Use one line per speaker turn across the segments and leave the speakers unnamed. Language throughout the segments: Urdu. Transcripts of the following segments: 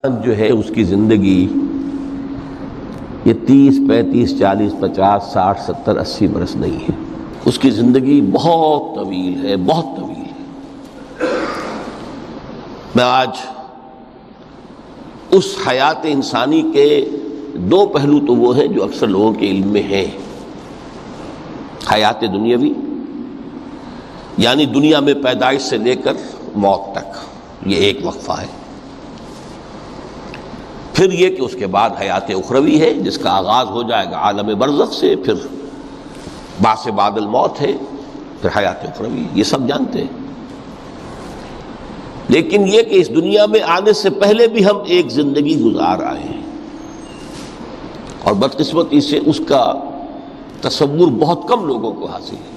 جو ہے اس کی زندگی یہ 30 35 40 50 60 70 80 برس نہیں ہے. اس کی زندگی بہت طویل ہے، بہت طویل ہے. میں آج اس حیات انسانی کے دو پہلو تو وہ ہیں جو اکثر لوگوں کے علم میں ہیں. حیات دنیاوی یعنی دنیا میں پیدائش سے لے کر موت تک، یہ ایک وقفہ ہے. پھر یہ کہ اس کے بعد حیات اخروی ہے جس کا آغاز ہو جائے گا عالم برزخ سے، پھر بعث بعد الموت ہے، پھر حیات اخروی، یہ سب جانتے ہیں. لیکن یہ کہ اس دنیا میں آنے سے پہلے بھی ہم ایک زندگی گزار آئے ہیں، اور بدقسمتی سے اس کا تصور بہت کم لوگوں کو حاصل ہے.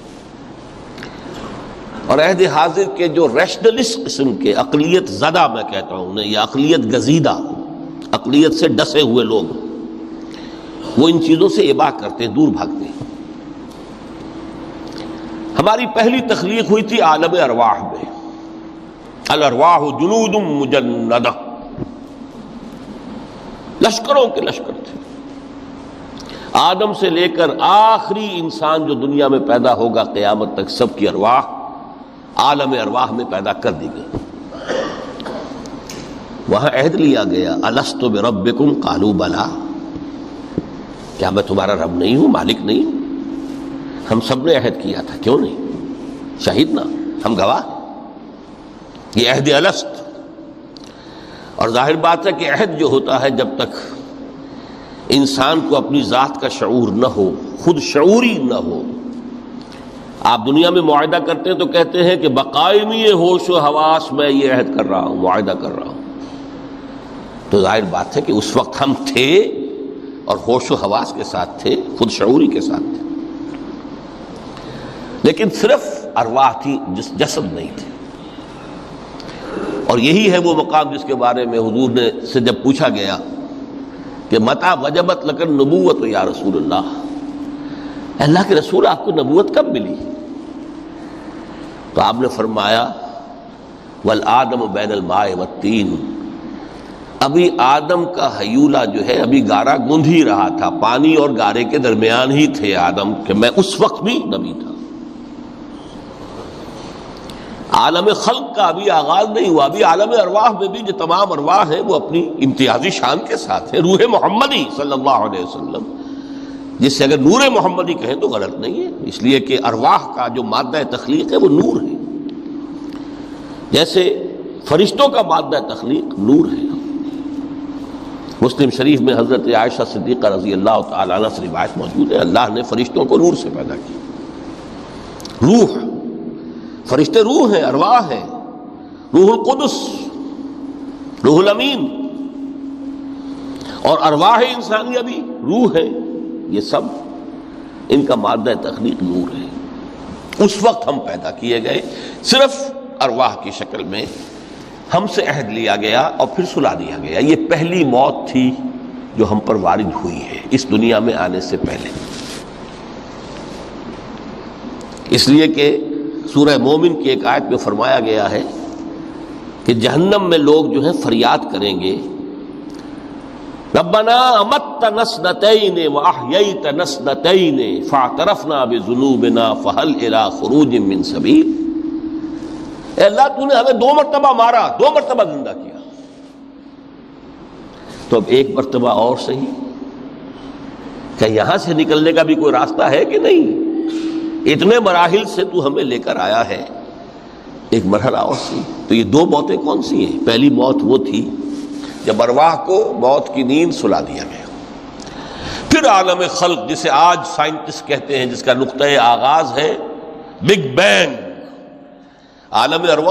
اور عہد حاضر کے جو ریشنلسٹ قسم کے عقلیت زدہ میں کہتا ہوں انہیں، یا عقلیت گزیدہ، عقلیت سے ڈسے ہوئے لوگ، وہ ان چیزوں سے اباع کرتے ہیں، دور بھاگتے ہیں. ہماری پہلی تخلیق ہوئی تھی عالم ارواح میں. الارواح جنود مجندہ، لشکروں کے لشکر تھے. آدم سے لے کر آخری انسان جو دنیا میں پیدا ہوگا قیامت تک، سب کی ارواح عالم ارواح میں پیدا کر دی گئی. وہاں عہد لیا گیا، الست بربکم قالوا بلا، کیا میں تمہارا رب نہیں ہوں، مالک نہیں ہوں؟ ہم سب نے عہد کیا تھا، کیوں نہیں؟ شہیدنا، ہم گواہ ہیں. یہ عہد الست. اور ظاہر بات ہے کہ عہد جو ہوتا ہے جب تک انسان کو اپنی ذات کا شعور نہ ہو، خود شعوری نہ ہو. آپ دنیا میں معاہدہ کرتے ہیں تو کہتے ہیں کہ بقائمی ہوش و حواس میں یہ عہد کر رہا ہوں، معاہدہ کر رہا ہوں. تو ظاہر بات ہے کہ اس وقت ہم تھے اور ہوش و حواس کے ساتھ تھے، خود شعوری کے ساتھ تھے. لیکن صرف ارواح تھی، جسد نہیں تھے. اور یہی ہے وہ مقام جس کے بارے میں حضور نے سے جب پوچھا گیا کہ متى وجبت لک النبوۃ یا رسول اللہ، اللہ کے رسول آپ کو نبوت کب ملی؟ تو آپ نے فرمایا والآدم بین الماء والطین، ابھی آدم کا حیولہ جو ہے ابھی گارا گوندھ ہی رہا تھا، پانی اور گارے کے درمیان ہی تھے آدم، کہ میں اس وقت بھی نبی تھا. عالم خلق کا ابھی آغاز نہیں ہوا. ابھی عالم ارواح میں بھی جو تمام ارواح ہیں وہ اپنی امتیازی شان کے ساتھ ہیں. روح محمدی صلی اللہ علیہ وسلم، جس سے اگر نور محمدی کہیں تو غلط نہیں ہے، اس لیے کہ ارواح کا جو مادہ تخلیق ہے وہ نور ہے، جیسے فرشتوں کا مادہ تخلیق نور ہے. مسلم شریف میں حضرت عائشہ صدیقہ رضی اللہ تعالی عنہ سے روایت موجود ہے، اللہ نے فرشتوں کو نور سے پیدا کیا. روح، فرشتے روح ہیں، ارواح ہیں. روح القدس، روح الامین، اور ارواح انسانیہ بھی روح ہے. یہ سب ان کا مادہ تخلیق نور ہے. اس وقت ہم پیدا کیے گئے صرف ارواح کی شکل میں. ہم سے عہد لیا گیا اور پھر سلا دیا گیا. یہ پہلی موت تھی جو ہم پر وارد ہوئی ہے اس دنیا میں آنے سے پہلے. اس لیے کہ سورہ مومن کی ایک آیت میں فرمایا گیا ہے کہ جہنم میں لوگ جو ہیں فریاد کریں گے، ربنا امتنا اثنتین واحییتنا اثنتین فاعترفنا بذنوبنا فہل الی خروج من سبیل. اے اللہ، تو نے ہمیں 2 مرتبہ مارا، 2 مرتبہ زندہ کیا، تو اب 1 مرتبہ اور صحیح. کہ یہاں سے نکلنے کا بھی کوئی راستہ ہے کہ نہیں؟ اتنے مراحل سے تو ہمیں لے کر آیا ہے، ایک مرحلہ اور سی. تو یہ 2 موتیں کون سی ہیں؟ پہلی موت وہ تھی جب ارواح کو موت کی نیند سلا دیا گیا. پھر عالم خلق، جسے آج سائنٹسٹ کہتے ہیں، جس کا نقطۂ آغاز ہے بگ بینگ. عالم ارواح